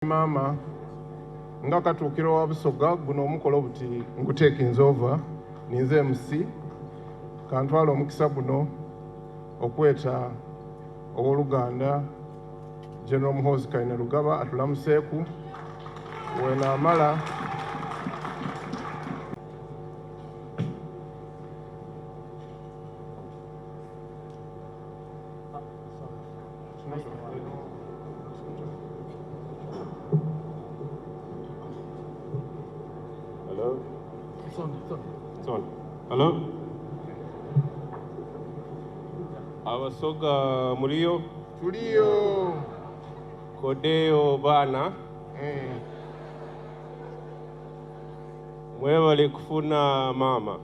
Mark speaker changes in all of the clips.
Speaker 1: Mama nga katuukiro wa Busoga guno omukolo buti nguteekinze over ninze MC kantwala omukisa guno okweta ow'Oluganda General Muhoozi Kainerugaba atulamuseeku wenaamala
Speaker 2: Hello? It's on. Hello? Abasoga muliyo?
Speaker 1: tuliyo
Speaker 2: Kodeyo bana? Mwebale kufuna mama.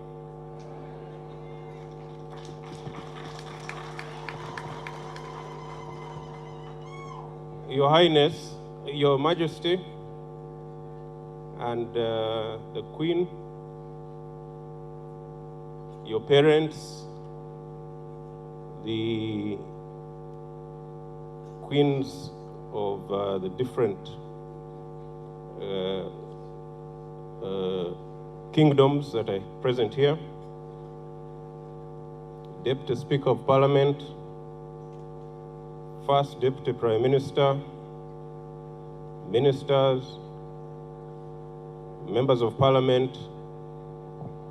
Speaker 2: Your Highness, Your Majesty, and the Queen, your parents, the queens of the different kingdoms that are present here, Deputy Speaker of Parliament, First Deputy Prime Minister, ministers, members of Parliament,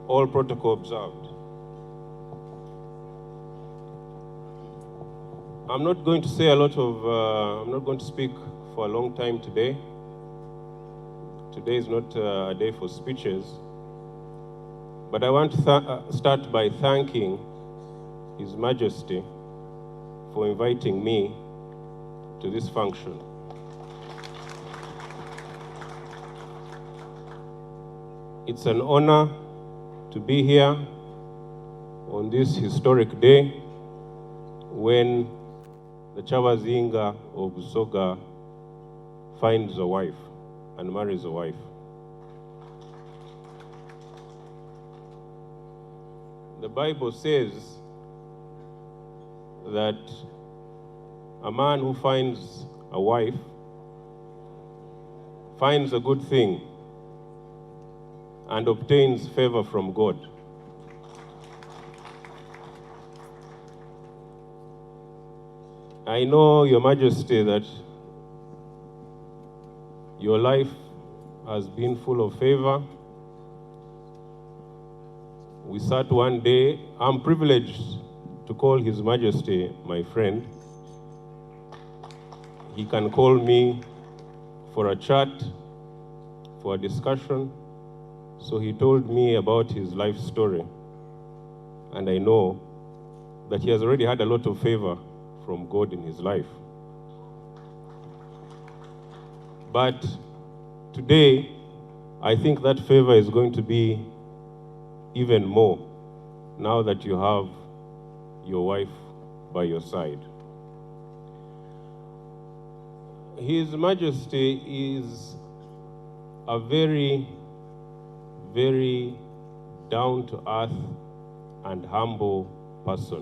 Speaker 2: all protocol observed. I'm not going to say a lot of, I'm not going to speak for a long time today. Today is not a day for speeches, but I want to start by thanking His Majesty for inviting me to this function. It's an honor to be here on this historic day when the Kyabazinga of Busoga finds a wife and marries a wife. The Bible says that a man who finds a wife finds a good thing and obtains favor from God. I know, Your Majesty, that your life has been full of favor. We sat one day, I'm privileged to call His Majesty my friend. He can call me for a chat, for a discussion. So he told me about his life story, and I know that he has already had a lot of favor from God in his life. But today, I think that favor is going to be even more now that you have your wife by your side. His Majesty is a very down-to-earth and humble person.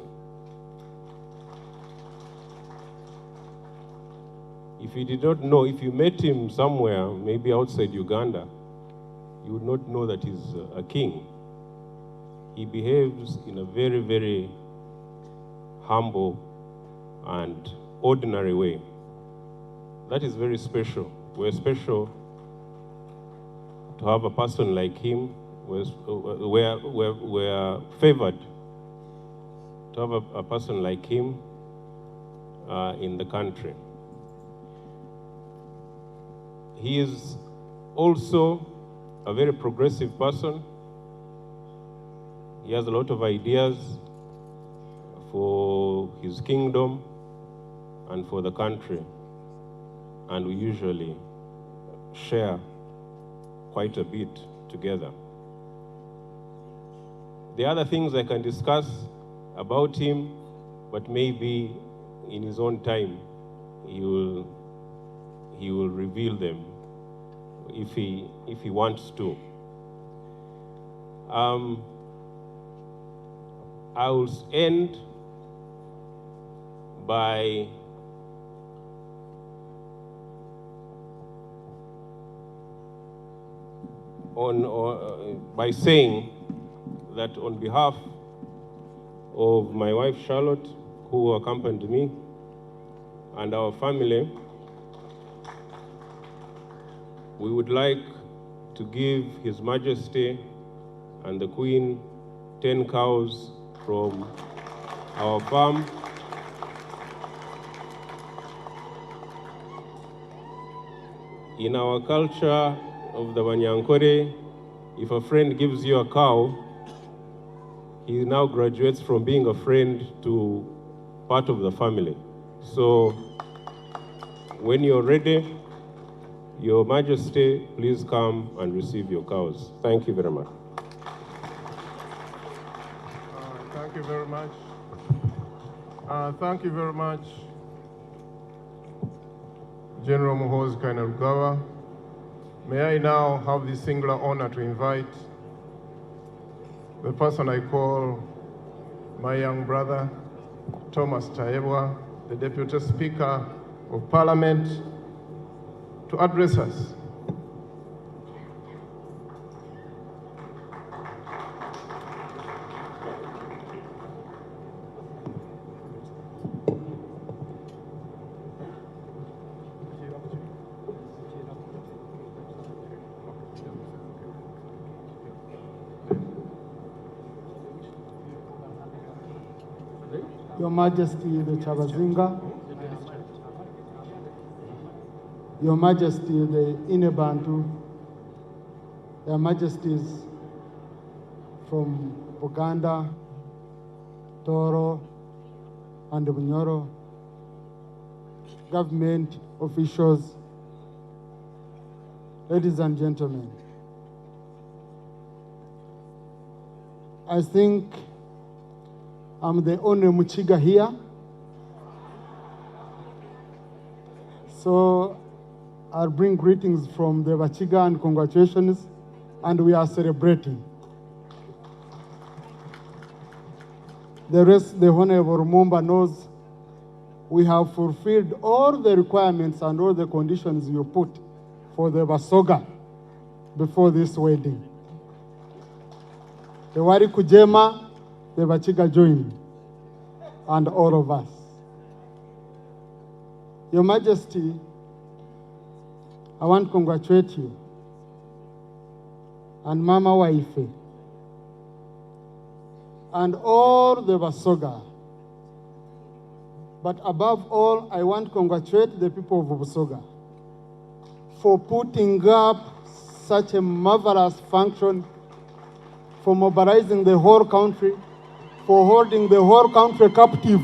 Speaker 2: If you did not know, if you met him somewhere, maybe outside Uganda, you would not know that he's a king. He behaves in a very humble and ordinary way. That is very special. We're special to have a person like him. We're favored to have a person like him in the country. He is also a very progressive person. He has a lot of ideas for his kingdom and for the country, and we usually share quite a bit together. The other things I can discuss about him, but maybe in his own time, he will reveal them if he wants to. I will end by by saying that on behalf of my wife Charlotte, who accompanied me, and our family, we would like to give His Majesty and the Queen 10 cows from our farm. In our culture of the Banyankore, if a friend gives you a cow, he now graduates from being a friend to part of the family. So when you're ready, Your Majesty, please come and receive your cows. Thank you very much.
Speaker 1: Thank you very much. Thank you very much, General Muhoozi Kainerugaba. May I now have the singular honor to invite the person I call my young brother, Thomas Tayebwa, the Deputy Speaker of Parliament, to address us.
Speaker 3: Your Majesty the Kyabazinga, Your Majesty the Inebantu, Your Majesties from Buganda, Toro, and Bunyoro, government officials, ladies and gentlemen, I think I'm the only Muchiga here. So I'll bring greetings from the Bachiga and congratulations, and we are celebrating. The rest, the Honorable Rumumba knows we have fulfilled all the requirements and all the conditions you put for the Basoga before this wedding. The Wari Kujema, the Bachiga joined, and all of us. Your Majesty, I want to congratulate you and Mama Waife and all the Basoga. But above all, I want to congratulate the people of Basoga for putting up such a marvelous function, for mobilizing the whole country, for holding the whole country captive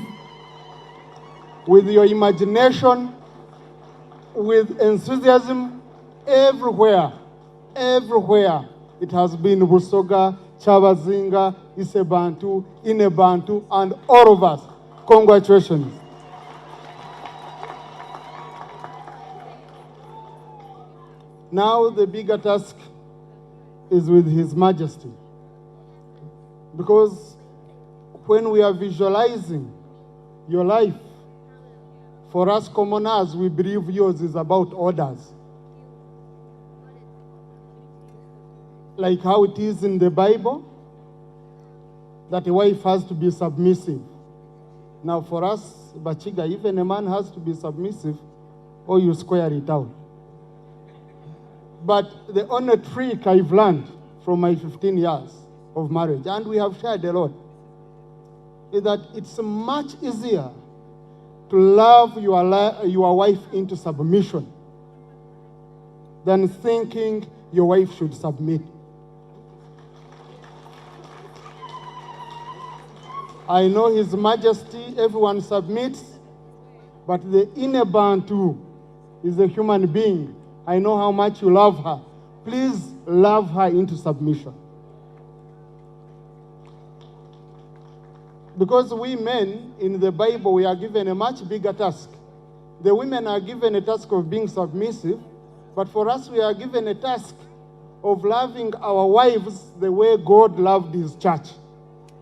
Speaker 3: with your imagination, with enthusiasm. Everywhere it has been Busoga, Kyabazinga, Isebantu, Inebantu, and all of us. Congratulations. Now the bigger task is with His Majesty, because when we are visualizing your life, for us commoners, we believe yours is about orders. Like how it is in the Bible, that a wife has to be submissive. Now for us, Bachiga, even a man has to be submissive, or you square it out. But the only trick I've learned from my 15 years of marriage, and we have shared a lot, is that it's much easier to love your wife into submission than thinking your wife should submit. I know His Majesty, everyone submits, but the inner Bantu is a human being. I know how much you love her. Please love her into submission. Because we men in the Bible, we are given a much bigger task. The women are given a task of being submissive, but for us, we are given a task of loving our wives the way God loved His church.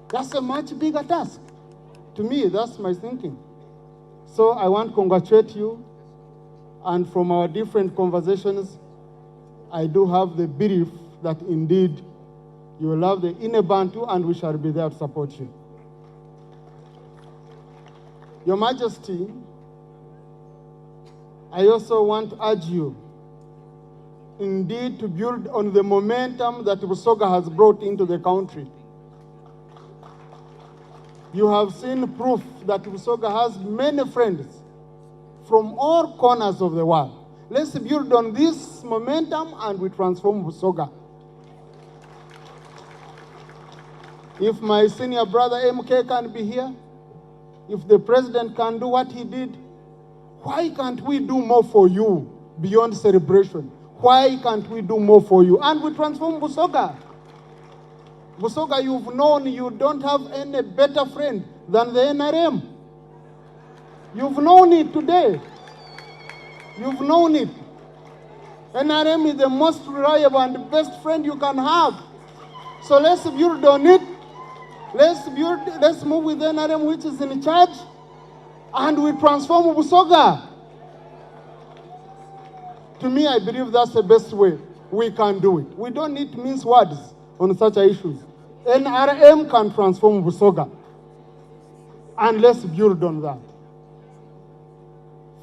Speaker 3: That's a much bigger task. To me, that's my thinking. So I want to congratulate you, and from our different conversations, I do have the belief that indeed you love the inner Bantu, and we shall be there to support you. Your Majesty, I also want to urge you indeed to build on the momentum that Busoga has brought into the country. You have seen proof that Busoga has many friends from all corners of the world. Let's build on this momentum and we transform Busoga. If my senior brother MK can be here, if the president can do what he did, why can't we do more for you beyond celebration? Why can't we do more for you? And we transform Busoga. Busoga, you've known you don't have any better friend than the NRM. You've known it today. You've known it. NRM is the most reliable and best friend you can have. So let's build on it. Let's move with NRM, which is in charge, and we transform Busoga. To me, I believe that's the best way we can do it. We don't need to mince words on such issues. NRM can transform Busoga, and let's build on that.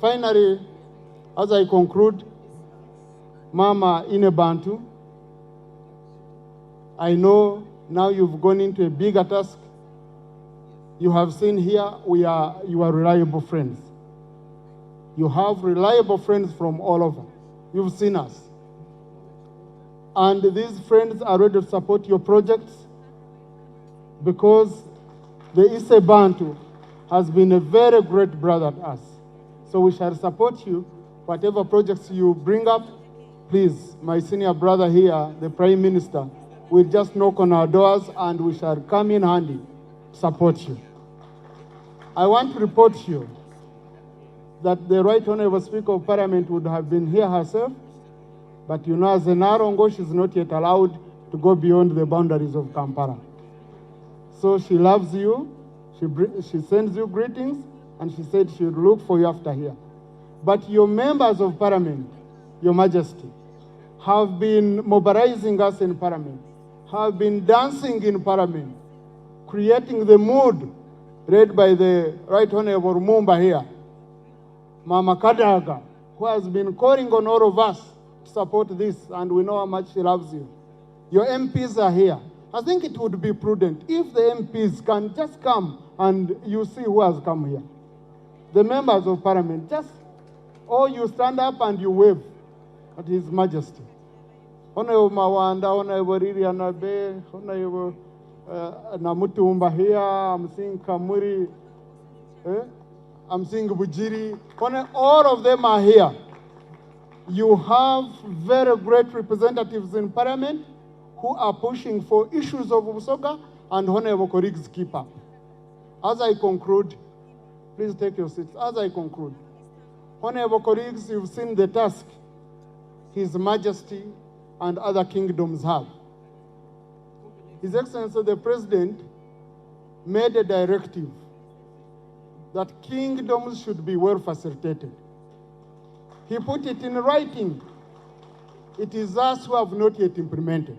Speaker 3: Finally, as I conclude, Mama Inebantu, I know now you've gone into a bigger task. You have seen here you are reliable friends. You have reliable friends from all over. You've seen us. And these friends are ready to support your projects because the Ise Bantu has been a very great brother to us. So we shall support you. Whatever projects you bring up, please, my senior brother here, the Prime Minister, will just knock on our doors and we shall come in handy to support you. I want to report to you that the Right Honorable Speaker of Parliament would have been here herself, but you know, as an Arongo, she's not yet allowed to go beyond the boundaries of Kampala. So she loves you, she sends you greetings, and she said she would look for you after here. But your members of Parliament, Your Majesty, have been mobilizing us in Parliament, have been dancing in Parliament, creating the mood read by the Right Honorable Mumba here, Mama Kadaga, who has been calling on all of us to support this, and we know how much she loves you. Your MPs are here. I think it would be prudent if the MPs can just come and you see who has come here. The members of Parliament, just, or you stand up and you wave at His Majesty. Honorable Mawanda, Honorable Ririanabe, Honorable Namutumba here, I'm seeing Kamuri, I'm seeing Bujiri, all of them are here. You have very great representatives in Parliament who are pushing for issues of Busoga, and honorable colleagues keep up. As I conclude, please take your seats. As I conclude, honorable colleagues, you've seen the task His Majesty and other kingdoms have. His Excellency the President made a directive that kingdoms should be well facilitated. He put it in writing. It is us who have not yet implemented.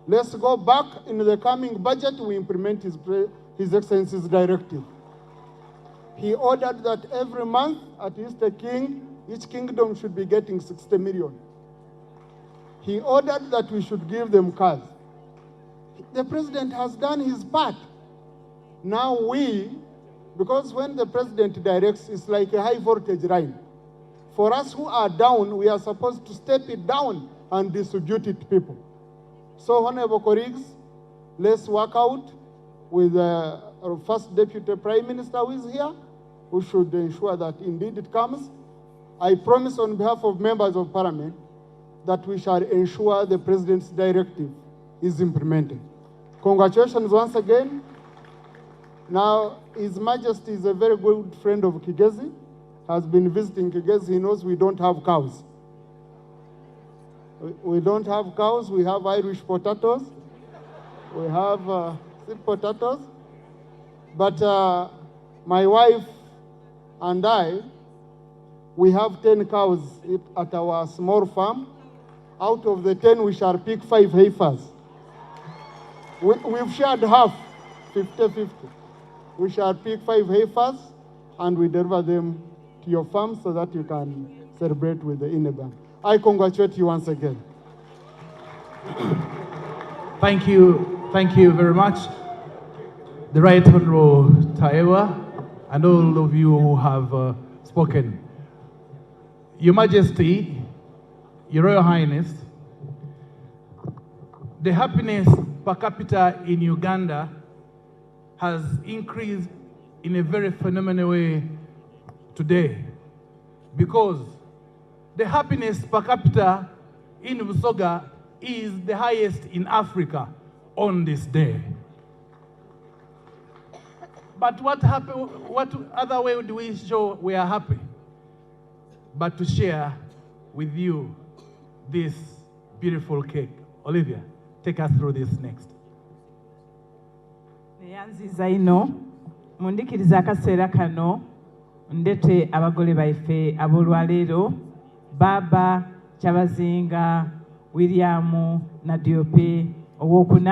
Speaker 3: Let's go back in the coming budget, we implement His Excellency's directive. He ordered that every month, at least each kingdom should be getting 60 million. He ordered that we should give them cars. The President has done his part. Now because when the President directs, it's like a high voltage line. For us who are down, we are supposed to step it down and distribute it to people. So, honorable colleagues, let's work out with our first Deputy Prime Minister who is here, who should ensure that indeed it comes. I promise on behalf of members of Parliament that we shall ensure the President's directive is implemented. Congratulations once again. Now, His Majesty is a very good friend of Kigezi, has been visiting Kigezi. He knows we don't have cows. We don't have cows, we have Irish potatoes. We have sweet potatoes. But my wife and I, we have 10 cows at our small farm, Out of the 10, we shall pick 5 heifers. We've shared half, 50-50. We shall pick 5 heifers and we deliver them to your farm so that you can celebrate with the Ineban. I congratulate you once again.
Speaker 4: Thank you very much. The Right Honorable Taewa and all of you who have spoken. Your Majesty, Your Royal Highness, the happiness per capita in Uganda has increased in a very phenomenal way today, because the happiness per capita in Busoga is the highest in Africa on this day. But what other way do we show we are happy but to share with you this beautiful cake? Olivia, take us through this next.
Speaker 5: Neyanziza ino mundikiriza akaseera kano ndete abagole baife abolwaleero Baba Kyabazinga William na Diope owokuna